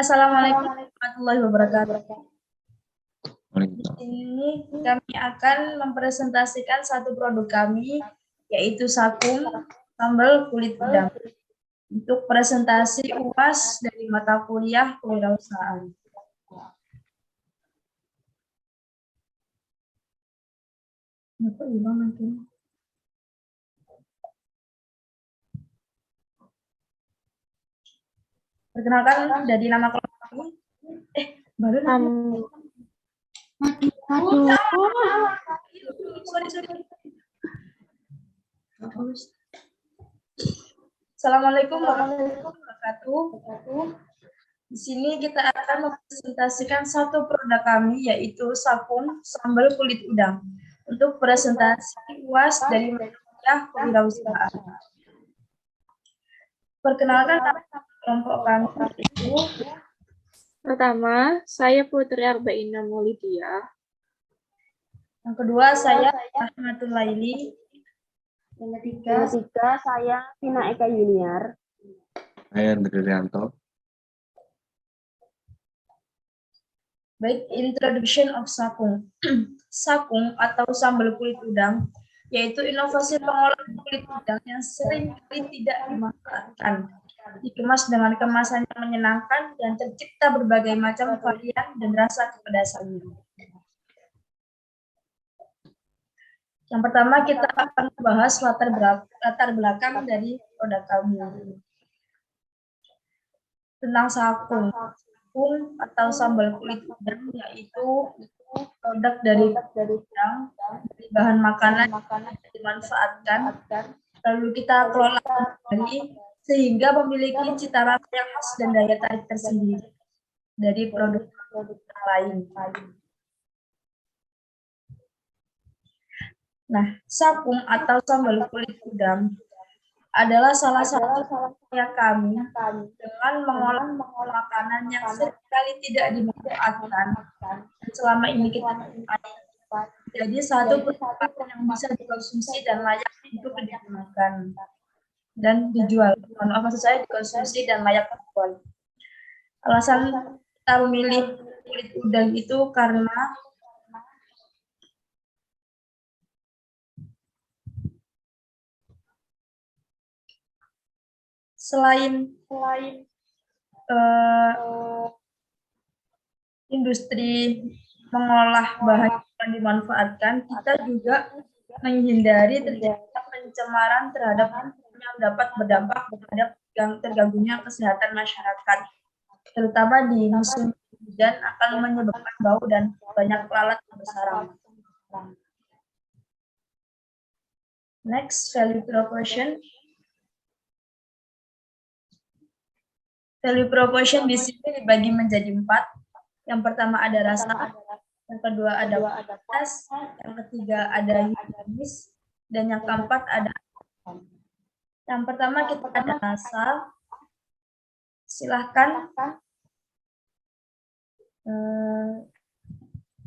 Assalamualaikum warahmatullahi wabarakatuh. Waalaikumsalam. Ini kami akan mempresentasikan satu produk kami, yaitu Sakung sambal kulit udang. Untuk presentasi UAS dari mata kuliah kewirausahaan. Perkenalkan dari nama kelompok kami. Baru Assalamualaikum warahmatullahi wabarakatuh. Di sini kita akan mempresentasikan satu produk kami, yaitu Sakung sambal kulit udang. Untuk presentasi UAS dari mata kuliah kewirausahaan. Perkenalkan kelompok kami itu. Pertama, saya Putri Arba'ina Maulidia. Yang kedua, saya Rahmatul Laili. Yang ketiga, saya Tina Eka Junior. Saya Andri Rianto. Baik, introduction of Sakung. Sakung atau sambal kulit udang, yaitu inovasi pengolahan kulit udang yang sering tidak dimanfaatkan. Dikemas dengan kemasan yang menyenangkan dan tercipta berbagai macam varian dan rasa kepedasannya. Yang pertama, kita akan membahas latar belakang dari produk kami. Tentang Sakung. Sakung atau sambal kulit udang yaitu produk dari udang, dari bahan makanan yang dimanfaatkan, lalu kita kelola kembali sehingga memiliki cita rasa yang khas dan daya tarik tersendiri dari produk lain. Nah, Sakung atau sambal kulit udang adalah salah satu upaya kami dengan mengolah makanan yang seringkali tidak dimanfaatkan dan selama ini kita pakai. Jadi satu produk yang bisa dikonsumsi dan layak untuk digunakan dan dijual. Maksud saya dikonsumsi dan layak dijual. Alasan kita memilih kulit udang itu karena selain industri mengolah bahan yang dimanfaatkan, kita juga menghindari terjadinya pencemaran terhadap yang dapat berdampak terhadap terganggunya kesehatan masyarakat, terutama di musim hujan akan menyebabkan bau dan banyak lalat yang bersarang. Next, value proposition. Value proposition di sini dibagi menjadi 4. Yang pertama ada rasa, yang kedua ada kualitas, yang ketiga ada higienis, dan yang keempat ada. Yang pertama kita ada rasa. Silahkan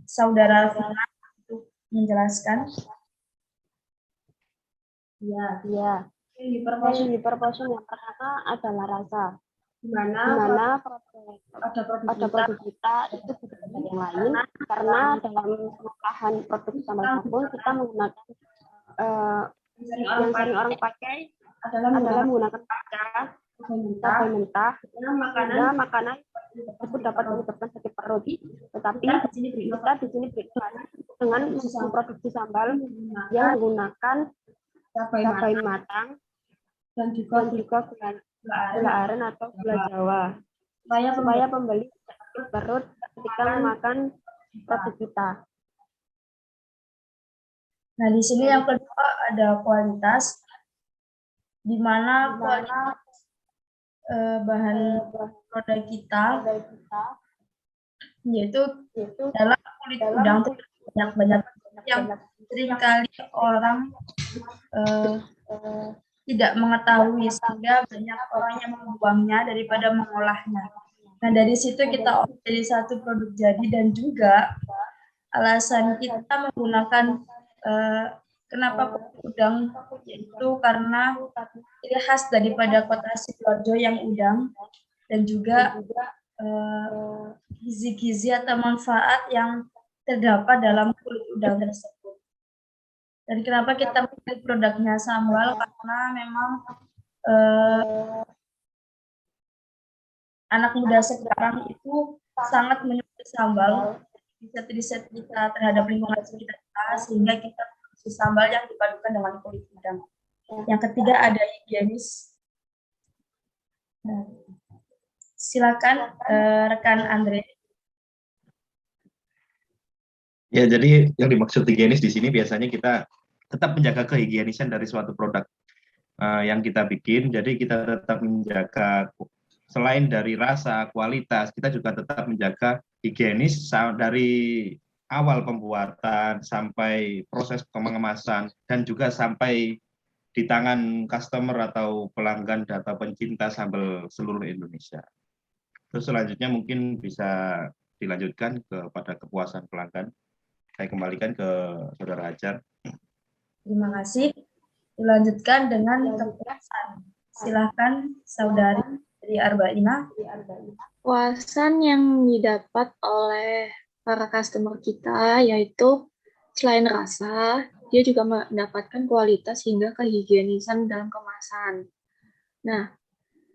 Saudara Vina untuk menjelaskan. Ya. Di proposal yang pertama adalah rasa. Di mana produk kita itu berbeda dari yang lain karena dalam pengolahan produk sambal Sakung kita menggunakan yang sering orang pakai adalah menggunakan cabai mentah, sehingga makanan tersebut dapat menyebabkan sakit perut. Tetapi kita di sini dengan memproduksi sambal yang menggunakan cabai matang dan juga gula aren atau gula Jawa, supaya pembeli tidak sakit perut ketika memakan produk kita. Nah, di sini yang kedua ada kualitas, di mana kualitas bahan produk kita yaitu dalam kulit udang banyak yang seringkali orang tidak mengetahui sehingga banyak orang yang membuangnya daripada mengolahnya. Nah, dari situ kita jadi satu produk jadi, dan juga alasan kita menggunakan kenapa kulit udang, yaitu karena ciri khas daripada kota Sidoarjo yang udang, dan juga gizi-gizi atau manfaat yang terdapat dalam kulit udang tersebut. Dan kenapa kita pilih produknya Sambal? Karena memang anak muda sekarang itu sangat menyukai sambal, bisa terhadap lingkungan sekitar kita, sehingga kita produksi sambal yang dipadukan dengan kulit udang. Yang ketiga ada higienis. Silakan rekan Andre. Ya, jadi yang dimaksud higienis di sini biasanya kita tetap menjaga kehigienisan dari suatu produk yang kita bikin. Jadi kita tetap menjaga selain dari rasa, kualitas, kita juga tetap menjaga higienis dari awal pembuatan sampai proses pengemasan dan juga sampai di tangan customer atau pelanggan atau pencinta sambal seluruh Indonesia. Terus selanjutnya mungkin bisa dilanjutkan kepada kepuasan pelanggan. Saya kembalikan ke Saudara Hajar. Terima kasih. Dilanjutkan dengan kepuasan. Silahkan Saudari dari Arba'ina. Puasan yang didapat oleh para customer kita yaitu selain rasa, dia juga mendapatkan kualitas hingga kehigienisan dalam kemasan. Nah,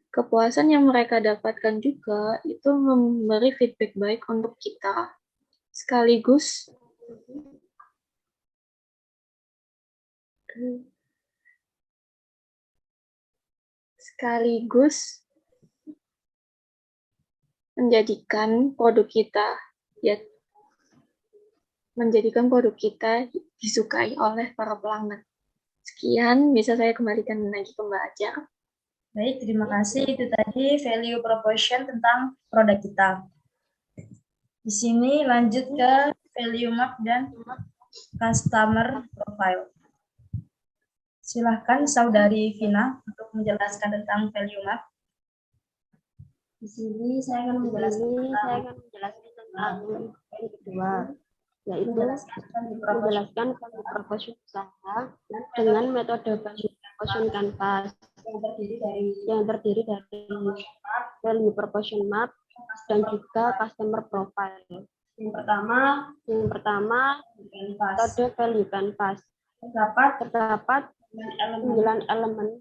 kepuasan yang mereka dapatkan juga itu memberi feedback baik untuk kita, sekaligus menjadikan produk kita disukai oleh para pelanggan. Sekian, bisa saya kembalikan lagi ke Mbak Ajar. Baik, terima kasih. Itu tadi value proposition tentang produk kita. Di sini lanjut ke value map dan customer profile. Silahkan Saudari Vina untuk menjelaskan tentang value map. Di sini saya akan menjelaskan tentang yang kedua, yaitu menjelaskan value proposition usaha dengan metode value proposition canvas yang terdiri dari value proposition map dan juga customer profile. Yang pertama metode value canvas. Terdapat 9 elemen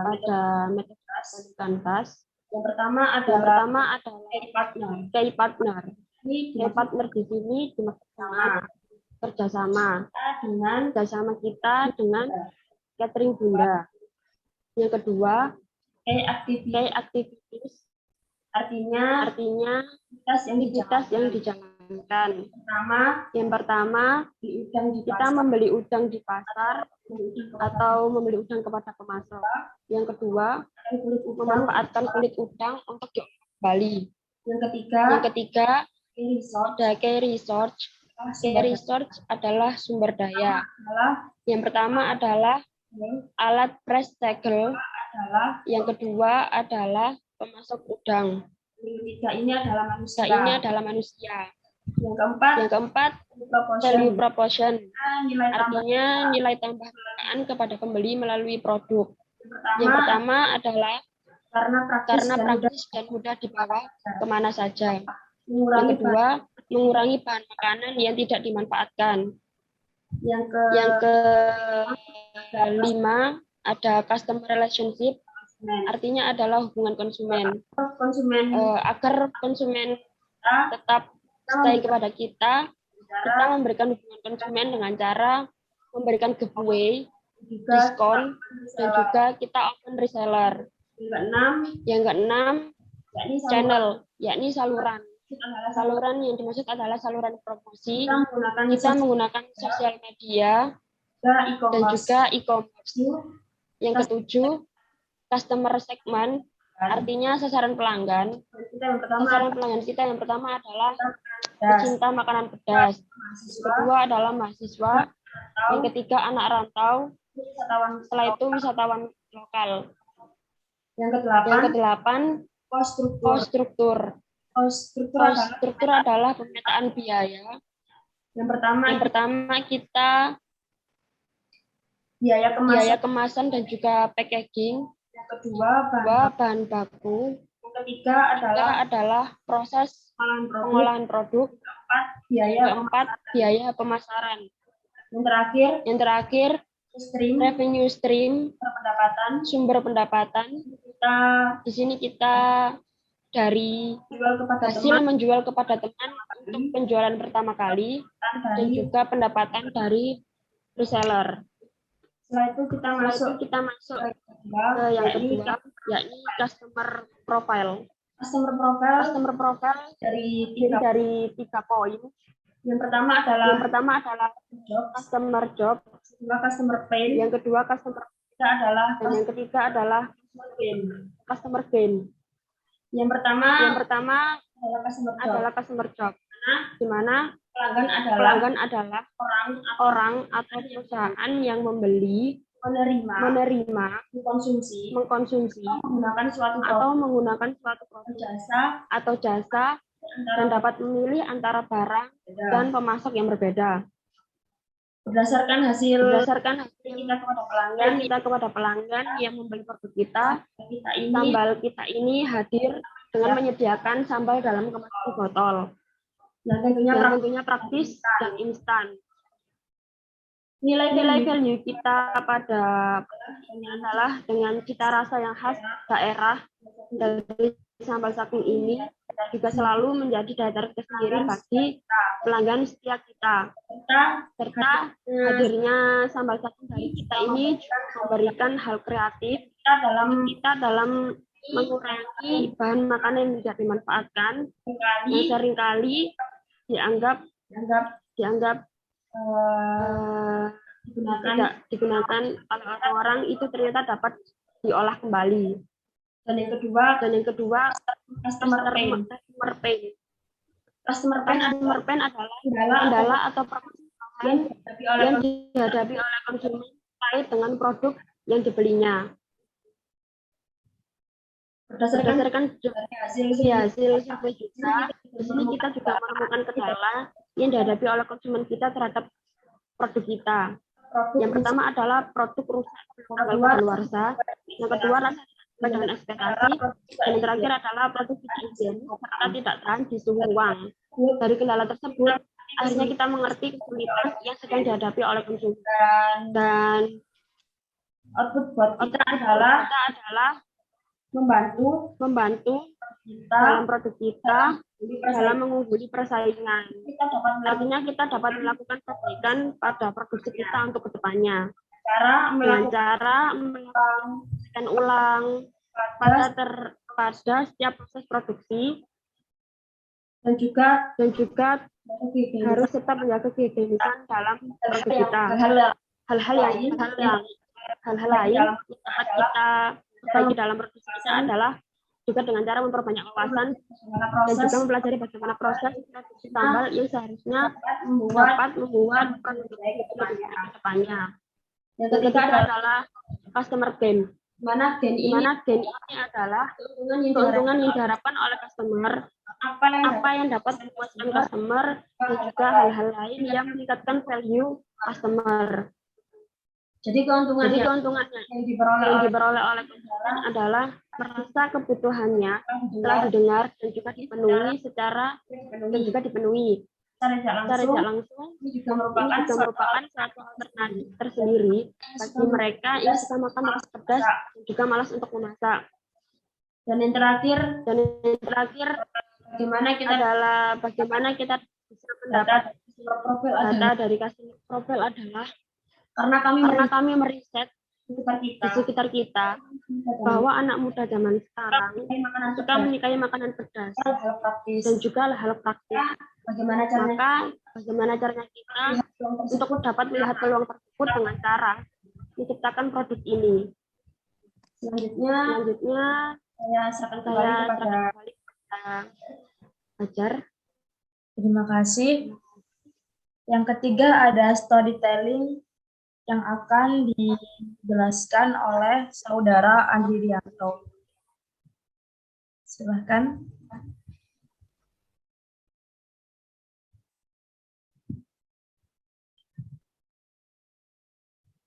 pada metode value canvas. Yang pertama adalah key partner. Key partner di sini dimaksudkan kerjasama kita dengan catering Bunda. Yang kedua, key activities, artinya aktivitas yang dijalankan. Yang pertama, kita membeli udang di pasar atau membeli udang kepada pemasok. Yang kedua, memanfaatkan kulit udang untuk Bali. Yang ketiga, ada key research. Key research adalah sumber daya. Yang pertama adalah alat press segel. Yang kedua adalah pemasok udang. Yang ketiga ini adalah manusia. Yang keempat, value proposition. Artinya nilai tambah kekayaan kepada pembeli melalui produk. Yang pertama adalah karena praktis dan mudah dibawa kemana saja. Yang kedua, mengurangi bahan makanan yang tidak dimanfaatkan. Yang kelima, ada customer relationship. Artinya adalah hubungan konsumen. Agar konsumen tetap stay kepada kita memberikan hubungan konsumen dengan cara memberikan giveaway, diskon, dan juga kita open reseller. Yang keenam, channel, yakni saluran. Saluran yang dimaksud adalah saluran promosi. Kita menggunakan sosial media dan juga e-commerce. Yang ketujuh, customer segment, artinya sasaran pelanggan. Sasaran pelanggan kita yang pertama adalah pecinta makanan pedas. Kedua adalah mahasiswa. Yang ketiga anak rantau. Setelah itu wisatawan lokal. Yang kedelapan cost struktur. Cost struktur adalah pemetaan biaya. Yang pertama kita biaya kemasan dan juga packaging. Yang kedua bahan baku. Yang Ketiga adalah proses pengolahan produk. Keempat, biaya pemasaran. Yang terakhir, revenue stream, sumber pendapatan. Di sini kita dari hasil menjual kepada teman untuk penjualan pertama kali dan juga pendapatan dari reseller. Setelah itu kita masuk ke yang kedua, yakni customer profile. Customer profile dari 3 poin. Yang pertama adalah customer job, customer pain, yang kedua customer dan yang ketiga adalah customer gain. Yang pertama adalah customer job, di mana pelanggan adalah orang atau perusahaan yang membeli, menerima, mengkonsumsi atau menggunakan suatu produk atau jasa dan dapat memilih antara barang dan pemasok yang berbeda. Berdasarkan hasil kita kepada pelanggan yang membeli produk kita, sambal kita ini hadir dengan menyediakan sambal dalam kemasan botol yang tentunya praktis dan instan. Nilai value kita pada ini adalah dengan cita rasa yang khas daerah dari sambal saking ini juga selalu menjadi daya tarik tersendiri bagi pelanggan setia kita. Serta hadirnya sambal saking dari kita ini memberikan hal kreatif kita dalam mengurangi bahan makanan yang tidak dimanfaatkan, yang seringkali dianggap tidak digunakan oleh orang-orang, itu ternyata dapat diolah kembali. Dan yang kedua customer pain. Customer pain adalah kendala atau problem yang dihadapi oleh konsumen terkait dengan produk yang dibelinya. Berdasarkan hasil survei juga, di sini kita juga menemukan kendala yang dihadapi oleh konsumen kita terhadap produk kita. Yang pertama adalah produk rusak kadaluarsa, yang kedua rasa sesuai dengan ekspektasi, dan yang terakhir adalah produk tidak higienis serta tidak tahan di suhu ruang. Dari kendala tersebut, akhirnya kita mengerti kesulitan yang sedang dihadapi oleh konsumen. Dan output buat kita adalah membantu dalam produk kita dalam mengungguli persaingan. Artinya kita dapat melakukan perbaikan pada produksi kita untuk kedepannya dengan cara melakukan ulang pada setiap proses produksi dan juga harus tetap menjaga kehigienisan dalam produk kita. Hal-hal lain yang dapat kita perbaiki dalam produksi kita adalah juga dengan cara memperbanyak wawasan dan juga mempelajari bagaimana proses produksi sambal yang seharusnya dapat membuat produk lebih baik ke depannya. Yang ketiga adalah customer gain. Di mana gain ini adalah keuntungan yang diharapkan oleh customer, apa yang dapat memuaskan customer, dan juga hal-hal lain yang meningkatkan value customer. Jadi keuntungannya yang diperoleh oleh konsumen adalah merasa kebutuhannya telah didengar dan juga dipenuhi secara tidak langsung. Ini juga merupakan suatu alternatif tersendiri bagi mereka yang suka makan malas pedas dan juga malas untuk memasak. Dan yang terakhir bagaimana kita bisa mendapat data dari customer profile adalah karena kami meriset di sekitar kita bahwa anak muda zaman sekarang suka menyukai makanan pedas dan juga hal praktis. Bagaimana caranya kita untuk dapat melihat peluang tersebut dengan cara menciptakan produk ini. Selanjutnya saya serahkan kembali kepada Fajar. Terima kasih. Yang ketiga ada storytelling yang akan dijelaskan oleh Saudara Andi Rianto. Silahkan.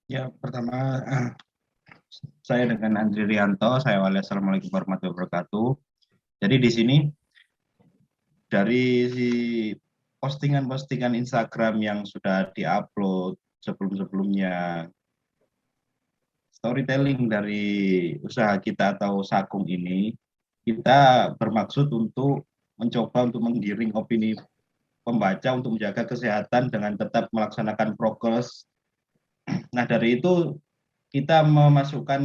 Ya, pertama saya dengan Andri Rianto, saya Assalamualaikum warahmatullahi wabarakatuh. Jadi di sini dari postingan-postingan Instagram yang sudah diupload sebelum-sebelumnya, storytelling dari usaha kita atau Sakung ini, kita bermaksud untuk mencoba untuk menggiring opini pembaca untuk menjaga kesehatan dengan tetap melaksanakan prokes. Nah, dari itu kita memasukkan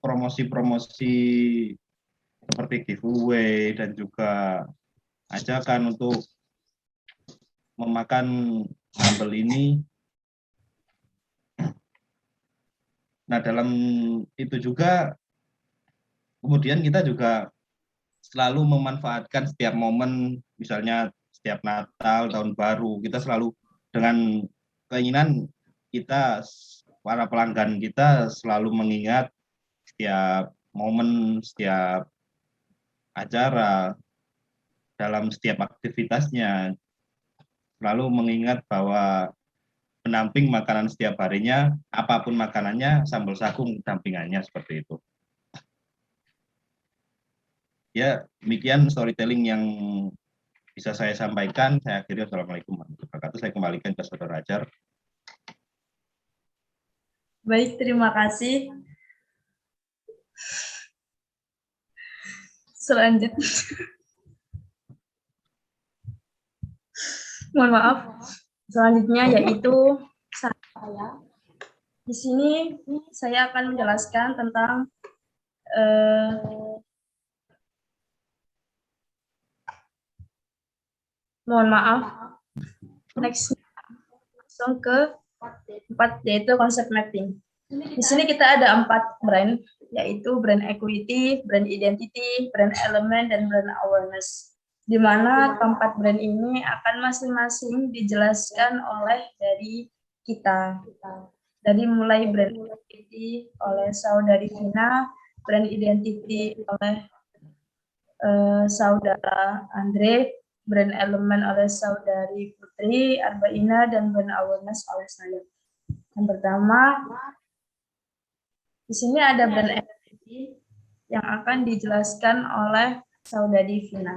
promosi-promosi seperti giveaway dan juga ajakan untuk memakan sambal ini. Nah, dalam itu juga kemudian kita juga selalu memanfaatkan setiap momen, misalnya setiap Natal, Tahun Baru, kita selalu dengan keinginan kita, para pelanggan kita selalu mengingat setiap momen, setiap acara, dalam setiap aktivitasnya, selalu mengingat bahwa pendamping makanan setiap harinya, apapun makanannya, sambal Sakung dampingannya, seperti itu. Ya, demikian storytelling yang bisa saya sampaikan. Saya akhiri. Assalamualaikum warahmatullahi wabarakatuh. Saya kembalikan ke Saudara Ajar. Baik, terima kasih. Selanjutnya, mohon maaf. Selanjutnya yaitu saya. Di sini saya akan menjelaskan tentang mohon maaf. Next, langsung ke 4, yaitu konsep mapping. Di sini kita ada 4 brand, yaitu brand equity, brand identity, brand element, dan brand awareness. Di mana keempat brand ini akan masing-masing dijelaskan oleh dari kita. Dari mulai brand equity oleh Saudari Vina, brand identity oleh Saudara Andre, brand element oleh Saudari Putri Arbaina, dan brand awareness oleh saya. Yang pertama, di sini ada brand equity yang akan dijelaskan oleh Saudari Vina.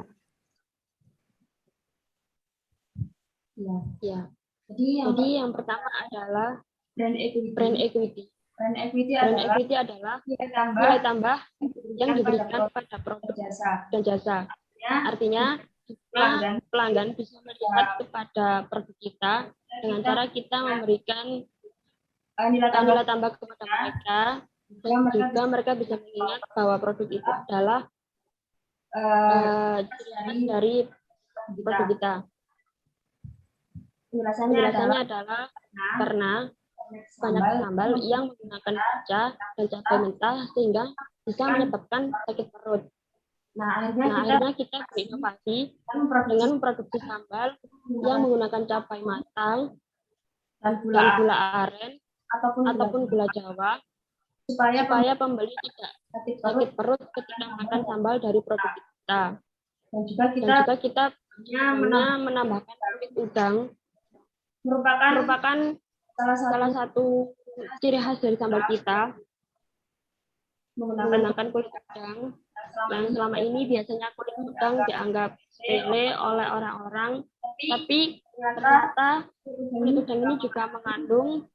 Ya. Jadi yang pertama adalah Brand equity. brand equity. Brand equity Brand adalah equity adalah nilai nilai tambah yang diberikan diberikan pada produk jasa. dan jasa. Artinya pelanggan bisa melihat kepada produk kita dengan cara kita memberikan nilai tambah kepada mereka, dan juga mereka bisa mengingat bahwa produk itu adalah ciri khas dari produk kita. Penjelasannya adalah karena banyak sambal yang menggunakan kaca dan cabai mentah sehingga bisa menyebabkan sakit perut. Nah, akhirnya kita berinovasi dengan memproduksi sambal yang menggunakan cabai matang dan gula aren ataupun gula Jawa supaya pembeli tidak sakit perut ketika makan sambal dari produk kita. Dan juga kita menambahkan kulit udang, merupakan salah satu ciri khas dari sambal kita, menggunakan kulit udang yang selama ini biasanya kulit udang dianggap sepele oleh orang-orang, tapi ternyata kulit udang ini juga mengandung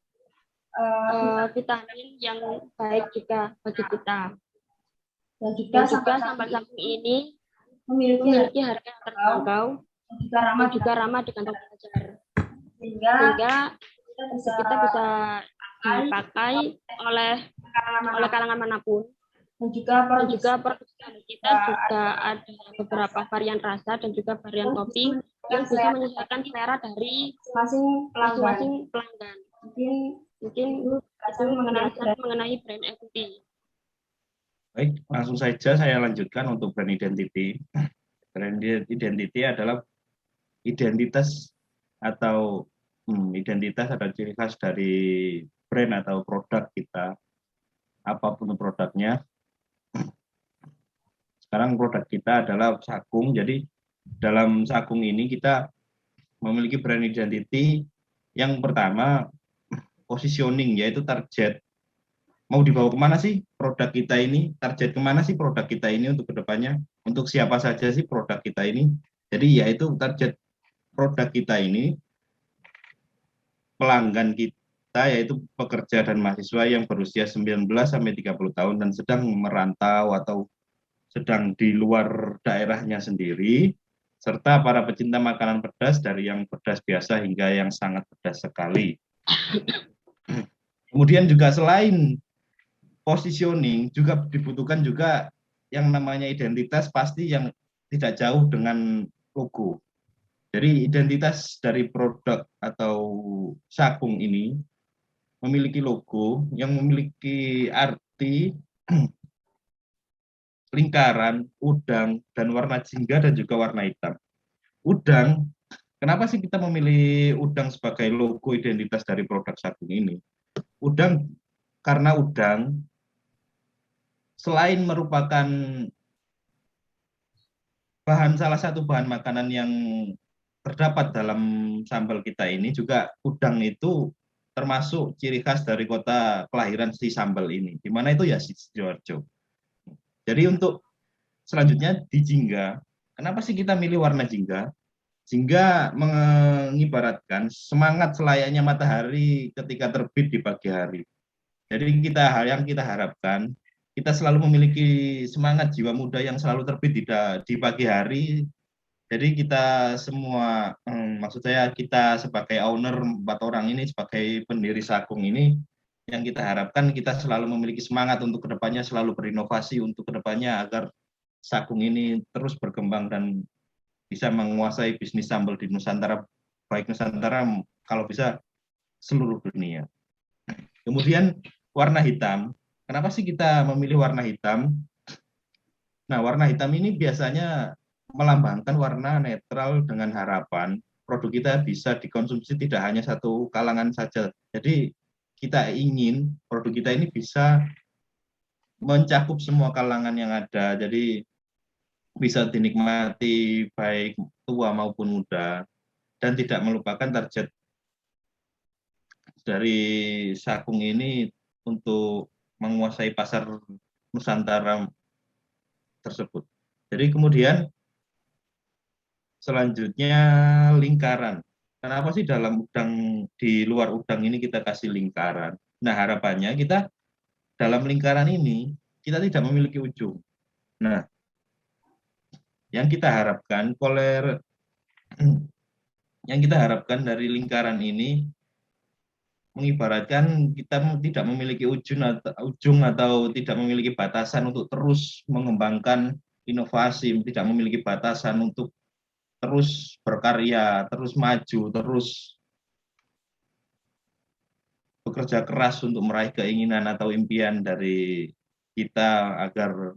vitamin yang baik juga bagi kita. Dan juga sambal Sakung ini memiliki harga yang terjangkau dan juga ramah di kantong pelajar, sehingga kita bisa dipakai oleh kalangan manapun. Dan juga produksi kita juga ada beberapa varian rasa dan juga varian topping yang bisa menyesuaikan selera dari masing-masing pelanggan. Mungkin itu mengenai brand equity. Baik, langsung saja saya lanjutkan untuk brand identity. Brand identity adalah identitas atau ciri khas dari brand atau produk kita, apapun produknya. Sekarang produk kita adalah Sakung, jadi dalam Sakung ini kita memiliki brand identity yang pertama positioning, yaitu target. mau dibawa kemana sih produk kita ini, target kemana sih produk kita ini untuk kedepannya, untuk siapa saja sih produk kita ini. Jadi yaitu target produk kita ini, pelanggan kita yaitu pekerja dan mahasiswa yang berusia 19 sampai 30 tahun dan sedang merantau atau sedang di luar daerahnya sendiri, serta para pecinta makanan pedas dari yang pedas biasa hingga yang sangat pedas sekali. Kemudian juga selain positioning juga dibutuhkan juga yang namanya identitas, pasti yang tidak jauh dengan logo. Jadi identitas dari produk atau Sakung ini memiliki logo yang memiliki arti lingkaran, udang, dan warna jingga dan juga warna hitam. Udang, kenapa sih kita memilih udang sebagai logo identitas dari produk Sakung ini? Udang, karena udang selain merupakan salah satu bahan makanan yang terdapat dalam sambal kita ini, juga udang itu termasuk ciri khas dari kota kelahiran si sambal ini, di mana itu ya Sidoarjo. Jadi untuk selanjutnya di jingga, kenapa sih kita milih warna jingga? Jingga mengibaratkan semangat selayaknya matahari ketika terbit di pagi hari. Jadi yang kita harapkan, kita selalu memiliki semangat jiwa muda yang selalu terbit di pagi hari. Jadi kita semua, maksud saya kita sebagai owner 4 orang ini, sebagai pendiri Sakung ini, yang kita harapkan kita selalu memiliki semangat untuk kedepannya, selalu berinovasi untuk kedepannya agar Sakung ini terus berkembang dan bisa menguasai bisnis sambal di Nusantara, baik Nusantara kalau bisa seluruh dunia. Kemudian warna hitam, kenapa sih kita memilih warna hitam? Nah, warna hitam ini biasanya melambangkan warna netral dengan harapan produk kita bisa dikonsumsi tidak hanya satu kalangan saja. Jadi kita ingin produk kita ini bisa mencakup semua kalangan yang ada. Jadi bisa dinikmati baik tua maupun muda dan tidak melupakan target dari Sakung ini untuk menguasai pasar Nusantara tersebut. Jadi kemudian selanjutnya lingkaran. Kenapa sih dalam udang, di luar udang ini kita kasih lingkaran? Nah, harapannya kita dalam lingkaran ini kita tidak memiliki ujung. Nah, yang kita harapkan yang kita harapkan dari lingkaran ini mengibaratkan kita tidak memiliki ujung atau tidak memiliki batasan untuk terus mengembangkan inovasi, tidak memiliki batasan untuk terus berkarya, terus maju, terus bekerja keras untuk meraih keinginan atau impian dari kita agar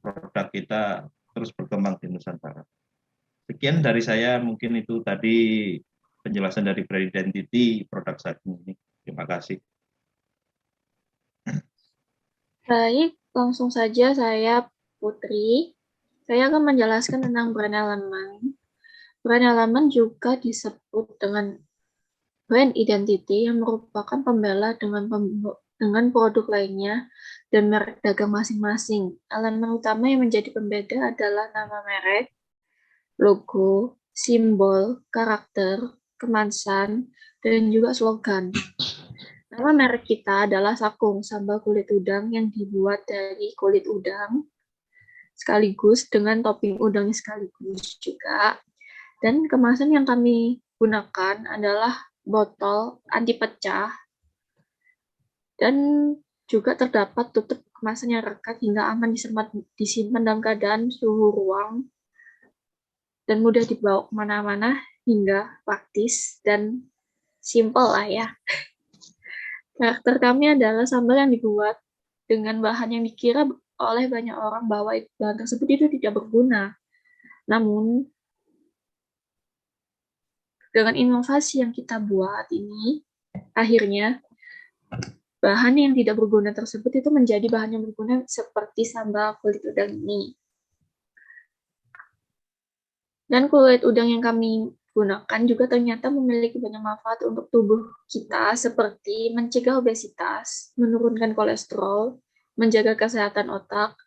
produk kita terus berkembang di Nusantara. Sekian dari saya, mungkin itu tadi penjelasan dari brand identity produk Sakung ini. Terima kasih. Baik, langsung saja saya Putri. Saya akan menjelaskan tentang brand elemen. Brand elemen juga disebut dengan brand identity yang merupakan pembela dengan produk lainnya dan merek dagang masing-masing. Elemen utama yang menjadi pembeda adalah nama merek, logo, simbol, karakter, kemasan, dan juga slogan. Nama merek kita adalah Sakung, sambal kulit udang yang dibuat dari kulit udang, sekaligus dengan topping udang sekaligus juga. Dan kemasan yang kami gunakan adalah botol anti pecah, dan juga terdapat tutup kemasan yang rekat hingga aman disimpan dalam keadaan suhu ruang dan mudah dibawa kemana-mana hingga praktis dan simple lah ya. Karakter kami adalah sambal yang dibuat dengan bahan yang dikira oleh banyak orang bahwa bahan tersebut itu tidak berguna. Namun, dengan inovasi yang kita buat ini, akhirnya bahan yang tidak berguna tersebut itu menjadi bahan yang berguna seperti sambal kulit udang ini. Dan kulit udang yang kami gunakan juga ternyata memiliki banyak manfaat untuk tubuh kita, seperti mencegah obesitas, menurunkan kolesterol, menjaga kesehatan otak,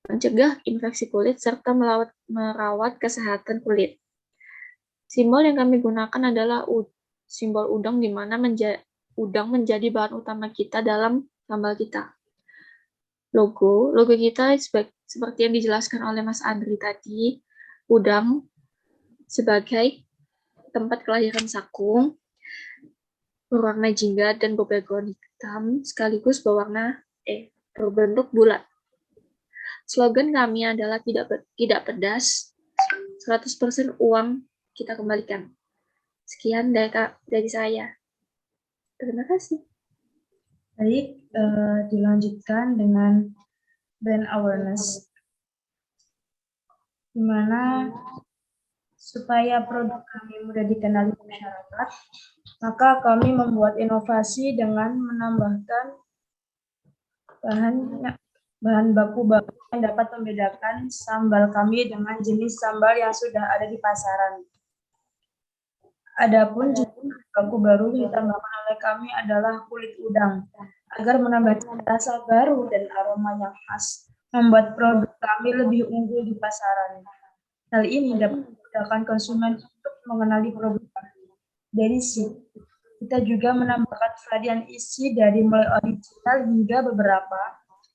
mencegah infeksi kulit, serta merawat kesehatan kulit. Simbol yang kami gunakan adalah simbol udang, di mana udang menjadi bahan utama kita dalam sambal kita. Logo kita seperti yang dijelaskan oleh Mas Andri tadi, udang sebagai tempat kelahiran Sakung, berwarna jingga dan berbackground hitam, sekaligus berbentuk bulat. Slogan kami adalah tidak pedas, 100% uang kita kembalikan. Sekian dari saya. Terima kasih. Baik, dilanjutkan dengan brand awareness, di mana supaya produk kami mudah dikenali masyarakat, maka kami membuat inovasi dengan menambahkan bahan baku baru yang dapat membedakan sambal kami dengan jenis sambal yang sudah ada di pasaran. Adapun jenis baku baru yang ditambahkan oleh kami adalah kulit udang, agar menambahkan rasa baru dan aroma yang khas, membuat produk kami lebih unggul di pasaran. Hal ini dapat memudahkan konsumen untuk mengenali produk kami. Dari situ, kita juga menambahkan varian isi dari mulai original hingga beberapa,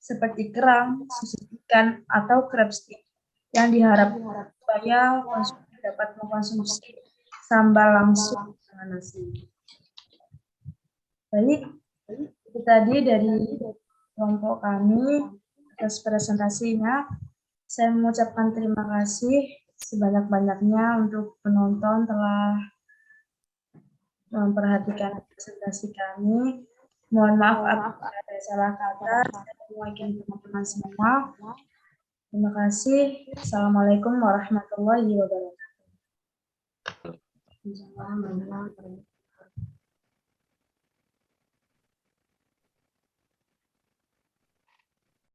seperti kerang, susu ikan, atau crab stick, yang diharapkan supaya konsumen dapat mengkonsumsi sambal langsung dengan nasi. Baik, itu tadi dari kelompok kami atas presentasinya. Saya mengucapkan terima kasih sebanyak-banyaknya untuk penonton telah memperhatikan presentasi kami. Mohon maaf apabila ada salah kata. Saya mewakili teman-teman semua. Terima kasih. Assalamualaikum warahmatullahi wabarakatuh.